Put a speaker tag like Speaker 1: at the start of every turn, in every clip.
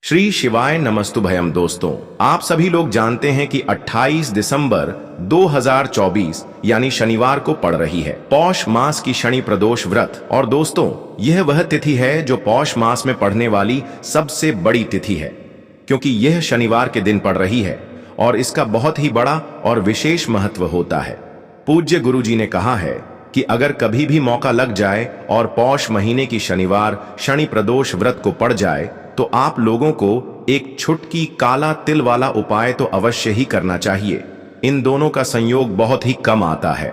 Speaker 1: श्री शिवाय नमस्तुभयम। दोस्तों, आप सभी लोग जानते हैं कि 28 दिसंबर 2024 यानी शनिवार को पड़ रही है पौष मास की शनि प्रदोष व्रत। और दोस्तों, यह वह तिथि है जो पौष मास में पड़ने वाली सबसे बड़ी तिथि है, क्योंकि यह शनिवार के दिन पड़ रही है और इसका बहुत ही बड़ा और विशेष महत्व होता है। पूज्य गुरुजी ने कहा है कि अगर कभी भी मौका लग जाए और पौष महीने की शनिवार शनि प्रदोष व्रत को पड़ जाए तो आप लोगों को एक छुटकी काला तिल वाला उपाय तो अवश्य ही करना चाहिए। इन दोनों का संयोग बहुत ही कम आता है।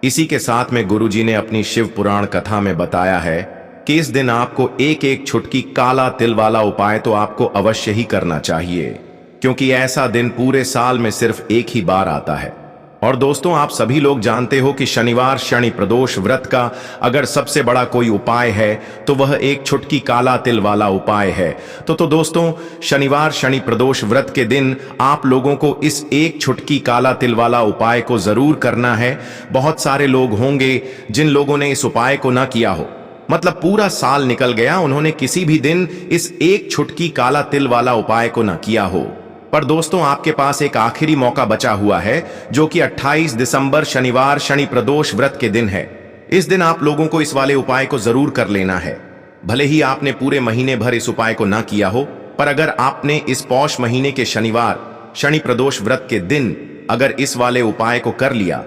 Speaker 1: इसी के साथ में गुरुजी ने अपनी शिव पुराण कथा में बताया है कि इस दिन आपको एक एक छुटकी काला तिल वाला उपाय तो आपको अवश्य ही करना चाहिए, क्योंकि ऐसा दिन पूरे साल में सिर्फ एक ही बार आता है। और दोस्तों, आप सभी लोग जानते हो कि शनिवार शनि प्रदोष व्रत का अगर सबसे बड़ा कोई उपाय है तो वह एक छुटकी काला तिल वाला उपाय है। तो दोस्तों, शनिवार शनि प्रदोष व्रत के दिन आप लोगों को इस एक छुटकी काला तिल वाला उपाय को जरूर करना है। बहुत सारे लोग होंगे जिन लोगों ने इस उपाय को ना किया हो, मतलब पूरा साल निकल गया, उन्होंने किसी भी दिन इस एक छुटकी काला तिल वाला उपाय को ना किया हो। पर दोस्तों, आपके पास एक आखिरी मौका बचा हुआ है, जो कि 28 दिसंबर शनिवार शनि प्रदोष व्रत के दिन है। इस दिन आप लोगों को इस वाले उपाय को जरूर कर लेना है। भले ही आपने पूरे महीने भर इस उपाय को ना किया हो, पर अगर आपने इस पौष महीने के शनिवार शनि प्रदोष व्रत के दिन अगर इस वाले उपाय को कर लिया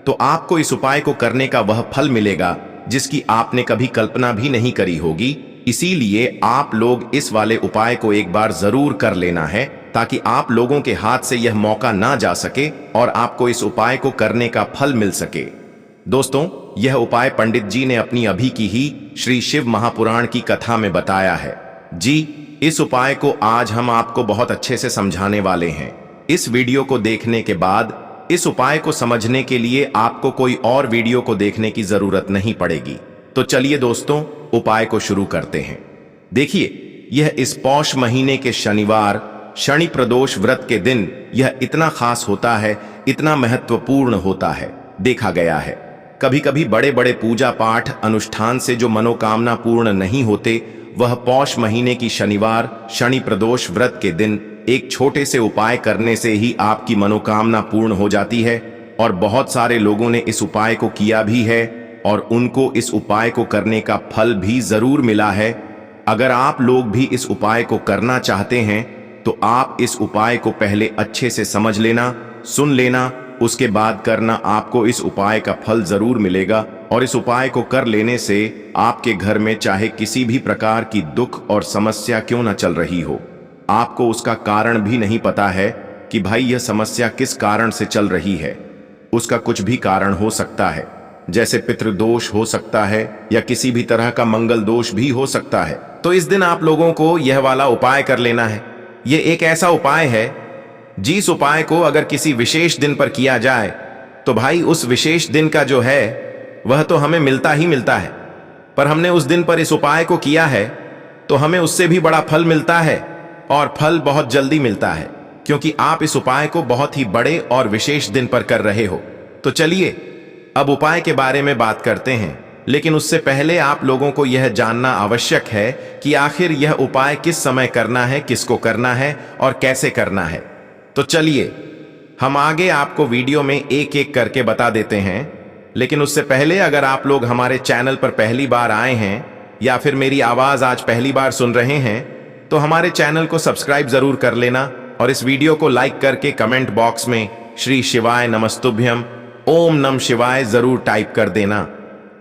Speaker 1: तो आपको इस उपाय को करने का वह फल मिलेगा जिसकी आपने कभी कल्पना भी नहीं करी होगी। इसीलिए आप लोग इस वाले उपाय को एक बार जरूर कर लेना है, ताकि आप लोगों के हाथ से यह मौका ना जा सके और आपको इस उपाय को करने का फल मिल सके। दोस्तों, यह उपाय पंडित जी ने अपनी अभी की ही श्री शिव महापुराण की कथा में बताया है। जी, इस उपाय को आज हम आपको बहुत अच्छे से समझाने वाले हैं। इस वीडियो को देखने के बाद इस उपाय को समझने के लिए आपको कोई और वीडियो को देखने की जरूरत नहीं पड़ेगी। तो चलिए दोस्तों, उपाय को शुरू करते हैं। देखिए, यह इस पौष महीने के शनिवार शनि प्रदोष व्रत के दिन यह इतना खास होता है, इतना महत्वपूर्ण होता है। देखा गया है कभी कभी बड़े बड़े पूजा पाठ अनुष्ठान से जो मनोकामना पूर्ण नहीं होते, वह पौष महीने की शनिवार शनि प्रदोष व्रत के दिन एक छोटे से उपाय करने से ही आपकी मनोकामना पूर्ण हो जाती है। और बहुत सारे लोगों ने इस उपाय को किया भी है और उनको इस उपाय को करने का फल भी जरूर मिला है। अगर आप लोग भी इस उपाय को करना चाहते हैं तो आप इस उपाय को पहले अच्छे से समझ लेना, सुन लेना, उसके बाद करना। आपको इस उपाय का फल जरूर मिलेगा और इस उपाय को कर लेने से आपके घर में चाहे किसी भी प्रकार की दुख और समस्या क्यों न चल रही हो, आपको उसका कारण भी नहीं पता है कि भाई यह समस्या किस कारण से चल रही है। उसका कुछ भी कारण हो सकता है, जैसे पितृदोष हो सकता है या किसी भी तरह का मंगल दोष भी हो सकता है। तो इस दिन आप लोगों को यह वाला उपाय कर लेना है। यह एक ऐसा उपाय है जिस उपाय को अगर किसी विशेष दिन पर किया जाए तो भाई उस विशेष दिन का जो है वह तो हमें मिलता ही मिलता है, पर हमने उस दिन पर इस उपाय को किया है तो हमें उससे भी बड़ा फल मिलता है, और फल बहुत जल्दी मिलता है, क्योंकि आप इस उपाय को बहुत ही बड़े और विशेष दिन पर कर रहे हो। तो चलिए अब उपाय के बारे में बात करते हैं, लेकिन उससे पहले आप लोगों को यह जानना आवश्यक है कि आखिर यह उपाय किस समय करना है, किसको करना है और कैसे करना है। तो चलिए हम आगे आपको वीडियो में एक एक करके बता देते हैं। लेकिन उससे पहले अगर आप लोग हमारे चैनल पर पहली बार आए हैं या फिर मेरी आवाज आज पहली बार सुन रहे हैं तो हमारे चैनल को सब्सक्राइब जरूर कर लेना और इस वीडियो को लाइक करके कमेंट बॉक्स में श्री शिवाय नमस्तुभ्यम ओम नम शिवाय जरूर टाइप कर देना।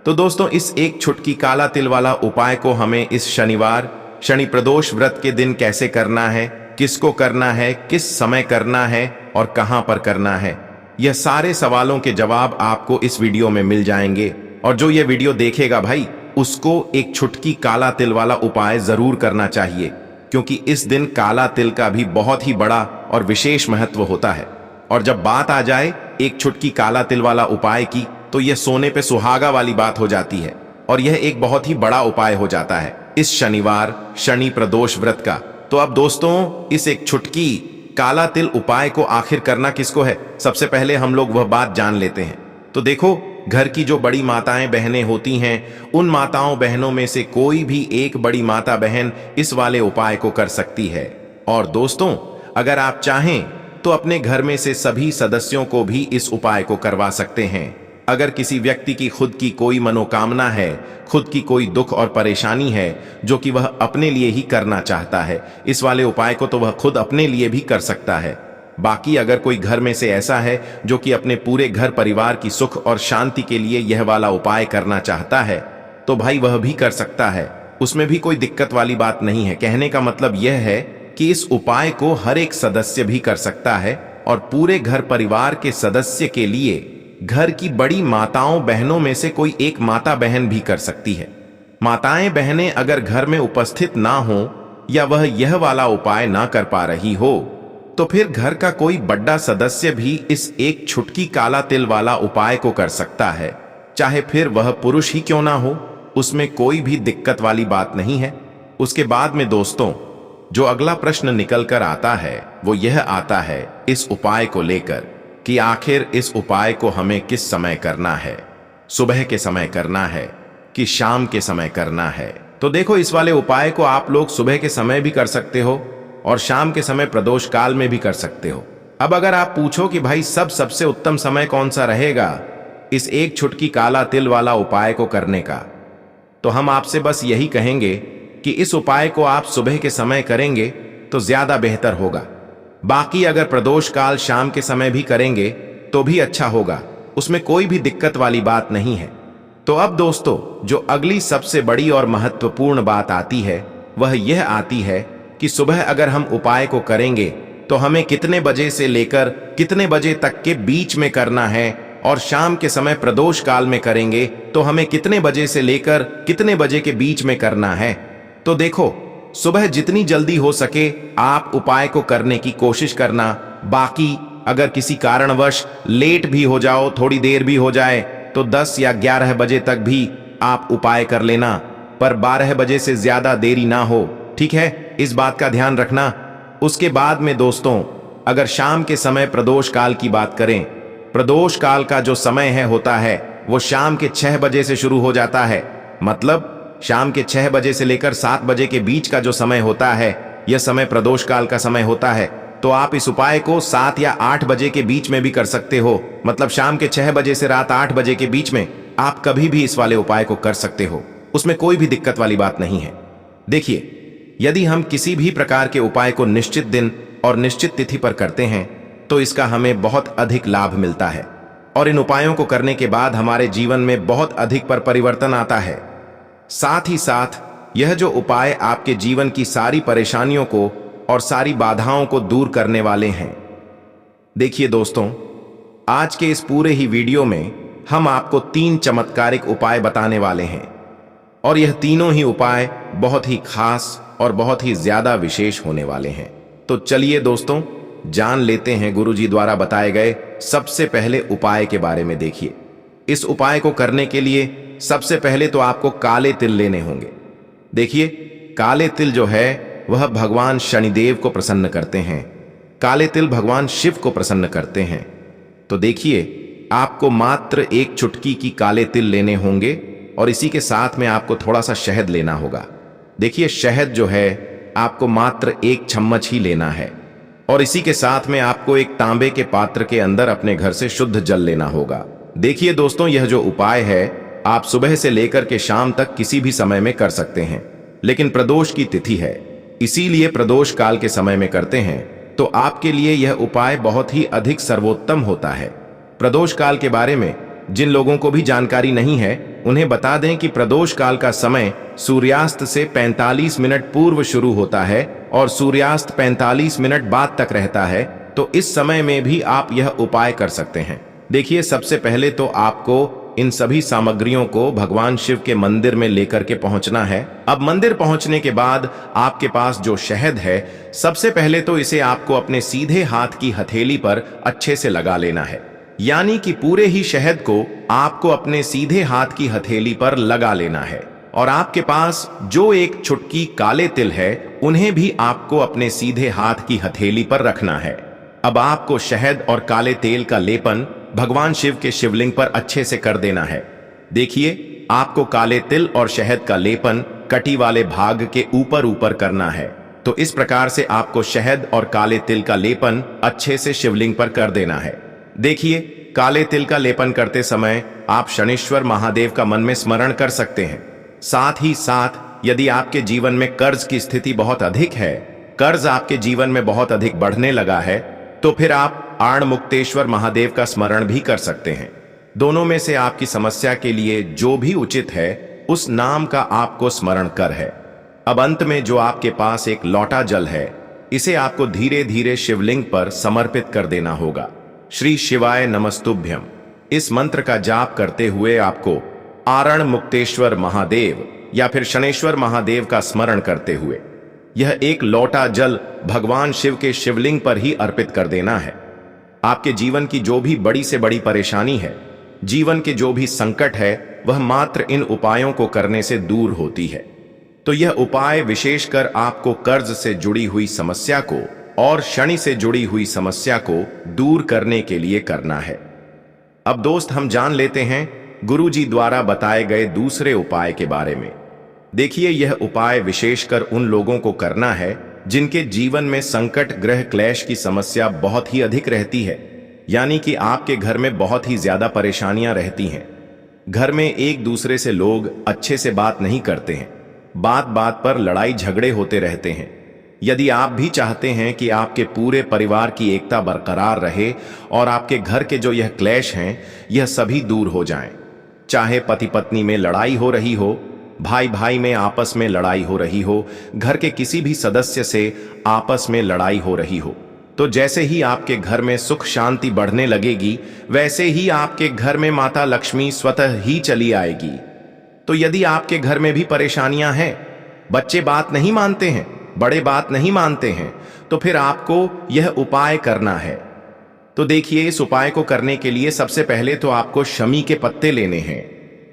Speaker 1: तो दोस्तों, इस एक छुटकी काला तिल वाला उपाय को हमें इस शनिवार शनि प्रदोष व्रत के दिन कैसे करना है, किसको करना है, किस समय करना है और कहां पर करना है, यह सारे सवालों के जवाब आपको इस वीडियो में मिल जाएंगे। और जो ये वीडियो देखेगा भाई, उसको एक छुटकी काला तिल वाला उपाय जरूर करना चाहिए, क्योंकि इस दिन काला तिल का भी बहुत ही बड़ा और विशेष महत्व होता है। और जब बात आ जाए एक छुटकी काला तिल वाला उपाय की, तो यह सोने पे सुहागा वाली बात हो जाती है और यह एक बहुत ही बड़ा उपाय हो जाता है इस शनिवार शनि प्रदोष व्रत का। तो अब दोस्तों, इस एक छुटकी काला तिल उपाय को आखिर करना किसको है, सबसे पहले हम लोग वह बात जान लेते हैं। तो देखो, घर की जो बड़ी माताएं बहनें होती हैं, उन माताओं बहनों में से कोई भी एक बड़ी माता बहन इस वाले उपाय को कर सकती है। और दोस्तों, अगर आप चाहें तो अपने घर में से सभी सदस्यों को भी इस उपाय को करवा सकते हैं। अगर किसी व्यक्ति की खुद की कोई मनोकामना है, खुद की कोई दुख और परेशानी है जो कि वह अपने लिए ही करना चाहता है, इस वाले उपाय को तो वह खुद अपने लिए भी कर सकता है। बाकी अगर कोई घर में से ऐसा है जो कि अपने पूरे घर परिवार की सुख और शांति के लिए यह वाला उपाय करना चाहता है, तो भाई वह भी कर सकता है। उसमें भी कोई दिक्कत वाली बात नहीं है। कहने का मतलब यह है कि इस उपाय को हर एक सदस्य भी कर सकता है और पूरे घर परिवार के सदस्य के लिए घर की बड़ी माताओं बहनों में से कोई एक माता बहन भी कर सकती है। माताएं बहनें अगर घर में उपस्थित ना हो या वह यह वाला उपाय ना कर पा रही हो, तो फिर घर का कोई बड़ा सदस्य भी इस एक छुटकी काला तिल वाला उपाय को कर सकता है। चाहे फिर वह पुरुष ही क्यों ना हो, उसमें कोई भी दिक्कत वाली बात नहीं है। उसके बाद में दोस्तों, जो अगला प्रश्न निकल कर आता है वो यह आता है इस उपाय को लेकर कि आखिर इस उपाय को हमें किस समय करना है, सुबह के समय करना है कि शाम के समय करना है। तो देखो, इस वाले उपाय को आप लोग सुबह के समय भी कर सकते हो और शाम के समय प्रदोष काल में भी कर सकते हो। अब अगर आप पूछो कि भाई सबसे उत्तम समय कौन सा रहेगा इस एक छुटकी काला तिल वाला उपाय को करने का, तो हम आपसे बस यही कहेंगे कि इस उपाय को आप सुबह के समय करेंगे तो ज्यादा बेहतर होगा। बाकी अगर प्रदोष काल शाम के समय भी करेंगे तो भी अच्छा होगा, उसमें कोई भी दिक्कत वाली बात नहीं है। तो अब दोस्तों, जो अगली सबसे बड़ी और महत्वपूर्ण बात आती है वह यह आती है कि सुबह अगर हम उपाय को करेंगे तो हमें कितने बजे से लेकर कितने बजे तक के बीच में करना है, और शाम के समय प्रदोष काल में करेंगे तो हमें कितने बजे से लेकर कितने बजे के बीच में करना है। तो देखो, सुबह जितनी जल्दी हो सके आप उपाय को करने की कोशिश करना। बाकी अगर किसी कारणवश लेट भी हो जाओ, थोड़ी देर भी हो जाए, तो 10 या 11 बजे तक भी आप उपाय कर लेना, पर 12 बजे से ज्यादा देरी ना हो, ठीक है? इस बात का ध्यान रखना। उसके बाद में दोस्तों, अगर शाम के समय प्रदोष काल की बात करें, प्रदोष काल का जो समय होता है वो शाम के 6 बजे से शुरू हो जाता है। मतलब शाम के 6 बजे से लेकर 7 बजे के बीच का जो समय होता है, यह समय प्रदोष काल का समय होता है। तो आप इस उपाय को 7 या 8 बजे के बीच में भी कर सकते हो। मतलब शाम के 6 बजे से रात 8 बजे के बीच में आप कभी भी इस वाले उपाय को कर सकते हो, उसमें कोई भी दिक्कत वाली बात नहीं है। देखिए, यदि हम किसी भी प्रकार के उपाय को निश्चित दिन और निश्चित तिथि पर करते हैं तो इसका हमें बहुत अधिक लाभ मिलता है, और इन उपायों को करने के बाद हमारे जीवन में बहुत अधिक परिवर्तन आता है। साथ ही साथ यह जो उपाय आपके जीवन की सारी परेशानियों को और सारी बाधाओं को दूर करने वाले हैं। देखिए दोस्तों, आज के इस पूरे ही वीडियो में हम आपको 3 चमत्कारिक उपाय बताने वाले हैं, और यह तीनों ही उपाय बहुत ही खास और बहुत ही ज्यादा विशेष होने वाले हैं। तो चलिए दोस्तों, जान लेते हैं गुरुजी द्वारा बताए गए सबसे पहले उपाय के बारे में। देखिए, इस उपाय को करने के लिए सबसे पहले तो आपको काले तिल लेने होंगे। देखिए, काले तिल जो है वह भगवान शनिदेव को प्रसन्न करते हैं, काले तिल भगवान शिव को प्रसन्न करते हैं। तो देखिए, आपको मात्र 1 चुटकी की काले तिल लेने होंगे और इसी के साथ में आपको थोड़ा सा शहद लेना होगा। देखिए, शहद जो है आपको मात्र 1 चम्मच ही लेना है, और इसी के साथ में आपको एक तांबे के पात्र के अंदर अपने घर से शुद्ध जल लेना होगा। देखिए दोस्तों, यह जो उपाय है आप सुबह से लेकर के शाम तक किसी भी समय में कर सकते हैं, लेकिन प्रदोष की तिथि है इसीलिए प्रदोष काल के समय में करते हैं। तो आपके लिए यह उपाय बहुत ही अधिक सर्वोत्तम होता है। प्रदोष काल के बारे में जिन लोगों को भी जानकारी नहीं है, उन्हें बता दें कि प्रदोष काल का समय सूर्यास्त से 45 मिनट पूर्व शुरू होता है और सूर्यास्त 45 मिनट बाद तक रहता है। तो इस समय में भी आप यह उपाय कर सकते हैं। देखिए, सबसे पहले तो आपको इन सभी सामग्रियों को भगवान शिव के मंदिर में लेकर के पहुंचना है। अब मंदिर पहुंचने के बाद आपके पास जो शहद है, सबसे पहले तो इसे आपको अपने सीधे हाथ की हथेली पर अच्छे से लगा लेना है। यानी कि पूरे ही शहद को आपको अपने सीधे हाथ की हथेली पर लगा लेना है, और आपके पास जो 1 चुटकी काले तिल है उन्हें भी आपको अपने सीधे हाथ की हथेली पर रखना है। अब आपको शहद और काले तेल का लेपन भगवान शिव के शिवलिंग पर अच्छे से कर देना है। देखिए, आपको काले तिल और शहद का लेपन कटी वाले भाग के ऊपर ऊपर करना है। तो इस प्रकार से आपको शहद और काले तिल का लेपन अच्छे से शिवलिंग पर कर देना है। देखिए, काले तिल का लेपन करते समय आप शनेश्वर महादेव का मन में स्मरण कर सकते हैं। साथ ही साथ यदि आपके जीवन में कर्ज की स्थिति बहुत अधिक है, कर्ज आपके जीवन में बहुत अधिक बढ़ने लगा है, तो फिर आप आणमुक्तेश्वर महादेव का स्मरण भी कर सकते हैं। दोनों में से आपकी समस्या के लिए जो भी उचित है उस नाम का आपको स्मरण कर है। अब अंत में जो आपके पास एक लौटा जल है, इसे आपको धीरे धीरे शिवलिंग पर समर्पित कर देना होगा। श्री शिवाय नमस्तुभ्यम इस मंत्र का जाप करते हुए आपको आरण मुक्तेश्वर महादेव या फिर शनेश्वर महादेव का स्मरण करते हुए यह एक लौटा जल भगवान शिव के शिवलिंग पर ही अर्पित कर देना है। आपके जीवन की जो भी बड़ी से बड़ी परेशानी है, जीवन के जो भी संकट है, वह मात्र इन उपायों को करने से दूर होती है। तो यह उपाय विशेषकर आपको कर्ज से जुड़ी हुई समस्या को और शनि से जुड़ी हुई समस्या को दूर करने के लिए करना है। अब दोस्त, हम जान लेते हैं गुरुजी द्वारा बताए गए दूसरे उपाय के बारे में। देखिए, यह उपाय विशेषकर उन लोगों को करना है जिनके जीवन में संकट, ग्रह क्लेश की समस्या बहुत ही अधिक रहती है, यानी कि आपके घर में बहुत ही ज्यादा परेशानियां रहती हैं। घर में एक दूसरे से लोग अच्छे से बात नहीं करते हैं, बात बात पर लड़ाई झगड़े होते रहते हैं। यदि आप भी चाहते हैं कि आपके पूरे परिवार की एकता बरकरार रहे और आपके घर के जो यह क्लेश हैं, यह सभी दूर हो जाएं, चाहे पति पत्नी में लड़ाई हो रही हो, भाई भाई में आपस में लड़ाई हो रही हो, घर के किसी भी सदस्य से आपस में लड़ाई हो रही हो, तो जैसे ही आपके घर में सुख शांति बढ़ने लगेगी, वैसे ही आपके घर में माता लक्ष्मी स्वतः ही चली आएगी। तो यदि आपके घर में भी परेशानियां हैं, बच्चे बात नहीं मानते हैं, बड़े बात नहीं मानते हैं, तो फिर आपको यह उपाय करना है। तो देखिए, इस उपाय को करने के लिए सबसे पहले तो आपको शमी के पत्ते लेने हैं।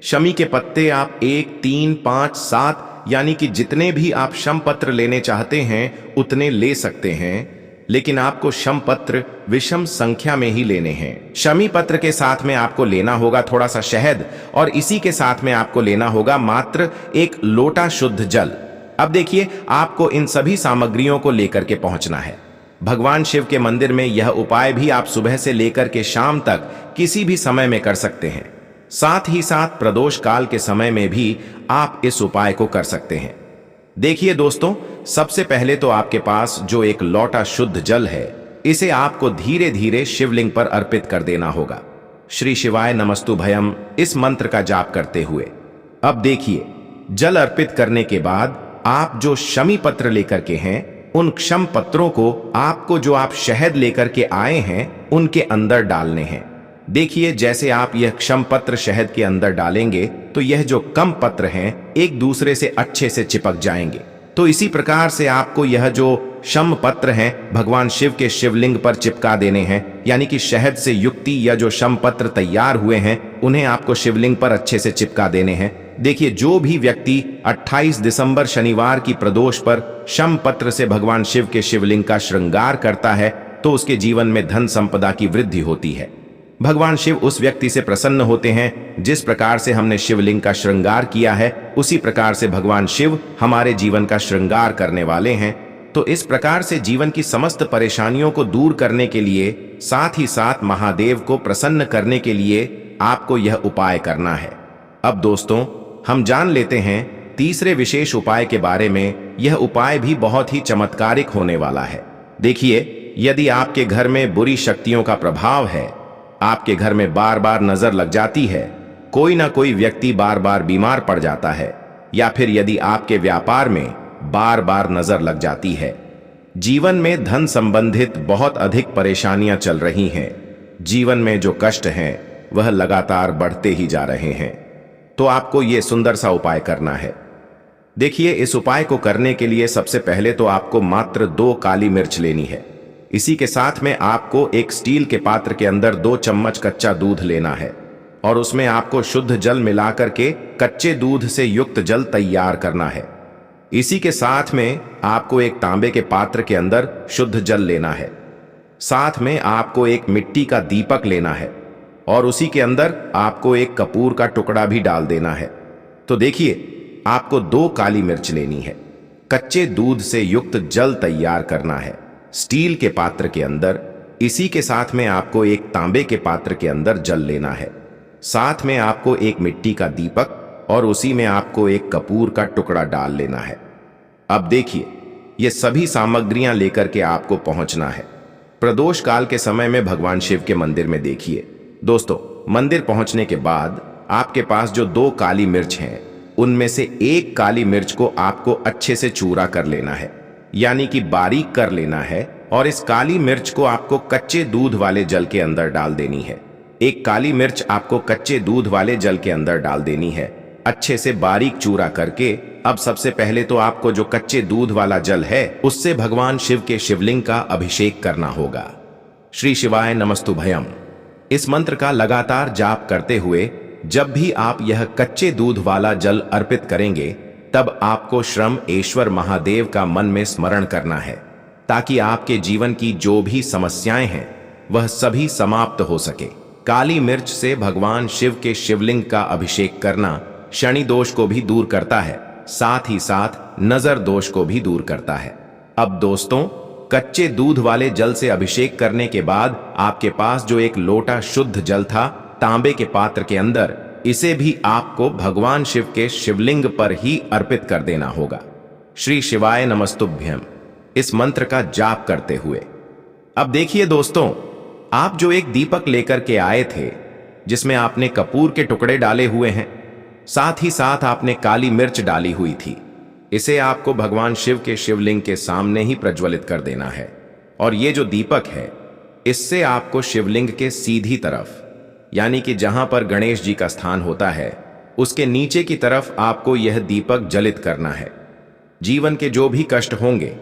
Speaker 1: शमी के पत्ते आप 1, 3, 5, 7 यानी कि जितने भी आप शम पत्र लेने चाहते हैं उतने ले सकते हैं, लेकिन आपको शम पत्र विषम संख्या में ही लेने हैं। शमी पत्र के साथ में आपको लेना होगा थोड़ा सा शहद, और इसी के साथ में आपको लेना होगा मात्र एक लोटा शुद्ध जल। अब देखिए, आपको इन सभी सामग्रियों को लेकर के पहुंचना है। भगवान शिव के मंदिर में यह उपाय भी आप सुबह से लेकर के शाम तक किसी भी समय में कर सकते हैं। साथ ही साथ प्रदोष काल के समय में भी आप इस उपाय को कर सकते हैं। देखिए दोस्तों, सबसे पहले तो आपके पास जो एक लौटा शुद्ध जल है, इसे आपको धीरे धीरे शिवलिंग पर अर्पित कर देना होगा। श्री शिवाय नमस्तुभयम इस मंत्र का जाप करते हुए। अब देखिए, जल अर्पित करने के बाद आप जो शमी पत्र लेकर के हैं, उन क्षम पत्रों को आपको जो आप शहद लेकर के आए हैं उनके अंदर डालने हैं। देखिए, जैसे आप यह क्षम पत्र शहद के अंदर डालेंगे तो यह जो कम पत्र हैं एक दूसरे से अच्छे से चिपक जाएंगे। तो इसी प्रकार से आपको यह जो शम पत्र हैं भगवान शिव के शिवलिंग पर चिपका देने हैं, यानी कि शहद से युक्ति या जो शम पत्र तैयार हुए हैं उन्हें आपको शिवलिंग पर अच्छे से चिपका देने हैं। देखिए, जो भी व्यक्ति 28 दिसंबर शनिवार की प्रदोष पर शम पत्र से भगवान शिव के शिवलिंग का श्रृंगार करता है तो उसके जीवन में धन संपदा की वृद्धि होती है। भगवान शिव उस व्यक्ति से प्रसन्न होते हैं। जिस प्रकार से हमने शिवलिंग का श्रृंगार किया है, उसी प्रकार से भगवान शिव हमारे जीवन का श्रृंगार करने वाले हैं। तो इस प्रकार से जीवन की समस्त परेशानियों को दूर करने के लिए, साथ ही साथ महादेव को प्रसन्न करने के लिए आपको यह उपाय करना है। अब दोस्तों, हम जान लेते हैं तीसरे विशेष उपाय के बारे में। यह उपाय भी बहुत ही चमत्कारिक होने वाला है। देखिए, यदि आपके घर में बुरी शक्तियों का प्रभाव है, आपके घर में बार बार नजर लग जाती है, कोई ना कोई व्यक्ति बार बार बीमार पड़ जाता है, या फिर यदि आपके व्यापार में बार बार नजर लग जाती है, जीवन में धन संबंधित बहुत अधिक परेशानियां चल रही हैं, जीवन में जो कष्ट हैं वह लगातार बढ़ते ही जा रहे हैं, तो आपको यह सुंदर सा उपाय करना है। देखिए, इस उपाय को करने के लिए सबसे पहले तो आपको मात्र 2 काली मिर्च लेनी है। इसी के साथ में आपको एक स्टील के पात्र के अंदर 2 चम्मच कच्चा दूध लेना है, और उसमें आपको शुद्ध जल मिलाकर के कच्चे दूध से युक्त जल तैयार करना है। इसी के साथ में आपको एक तांबे के पात्र के अंदर शुद्ध जल लेना है। साथ में आपको एक मिट्टी का दीपक लेना है, और उसी के अंदर आपको एक कपूर का टुकड़ा भी डाल देना है। तो देखिए, आपको 2 काली मिर्च लेनी है। कच्चे दूध से युक्त जल तैयार करना है। स्टील के पात्र के अंदर, इसी के साथ में आपको एक तांबे के पात्र के अंदर जल लेना है। साथ में आपको एक मिट्टी का दीपक और उसी में आपको एक कपूर का टुकड़ा डाल लेना है। अब देखिए, ये सभी सामग्रियां लेकर के आपको पहुंचना है। प्रदोष काल के समय में भगवान शिव के मंदिर में देखिए दोस्तों, मंदिर पहुंचने के बाद आपके पास जो 2 काली मिर्च हैं, उनमें से एक काली मिर्च को आपको अच्छे से चूरा कर लेना है, यानी कि बारीक कर लेना है। और इस काली मिर्च को आपको कच्चे दूध वाले जल के अंदर डाल देनी है। एक काली मिर्च आपको कच्चे दूध वाले जल के अंदर डाल देनी है, अच्छे से बारीक चूरा करके। अब सबसे पहले तो आपको जो कच्चे दूध वाला जल है, उससे भगवान शिव के शिवलिंग का अभिषेक करना होगा। श्री शिवाय नमस्तुभयम इस मंत्र का लगातार जाप करते हुए जब भी आप यह कच्चे दूध वाला जल अर्पित करेंगे, तब आपको श्रम ईश्वर महादेव का मन में स्मरण करना है, ताकि आपके जीवन की जो भी समस्याएं हैं वह सभी समाप्त हो सके। काली मिर्च से भगवान शिव के शिवलिंग का अभिषेक करना शनि दोष को भी दूर करता है, साथ ही साथ नजर दोष को भी दूर करता है। अब दोस्तों, कच्चे दूध वाले जल से अभिषेक करने के बाद आपके पास जो एक लोटा शुद्ध जल था तांबे के पात्र के अंदर, इसे भी आपको भगवान शिव के शिवलिंग पर ही अर्पित कर देना होगा। श्री शिवाय नमस्तुभ्यम इस मंत्र का जाप करते हुए। अब देखिए दोस्तों, आप जो एक दीपक लेकर के आए थे, जिसमें आपने कपूर के टुकड़े डाले हुए हैं, साथ ही साथ आपने काली मिर्च डाली हुई थी, इसे आपको भगवान शिव के शिवलिंग के सामने ही प्रज्वलित कर देना है। और ये जो दीपक है, इससे आपको शिवलिंग के सीधी तरफ, यानी कि जहां पर गणेश जी का स्थान होता है, उसके नीचे की तरफ आपको यह दीपक जलित करना है। जीवन के जो भी कष्ट होंगे,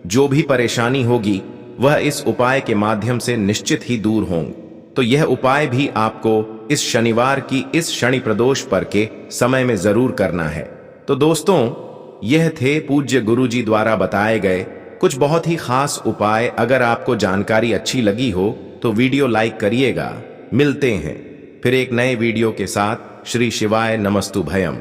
Speaker 1: जो भी परेशानी होगी, वह इस उपाय के माध्यम से निश्चित ही दूर होंगे। तो यह उपाय भी आपको इस शनिवार की इस शनि प्रदोष पर के समय में जरूर करना है। तो दोस्तों, यह थे पूज्य गुरु जी द्वारा बताए गए कुछ बहुत ही खास उपाय। अगर आपको जानकारी अच्छी लगी हो तो वीडियो लाइक करिएगा। मिलते हैं फिर एक नए वीडियो के साथ। श्री शिवाय नमस्तुभयम।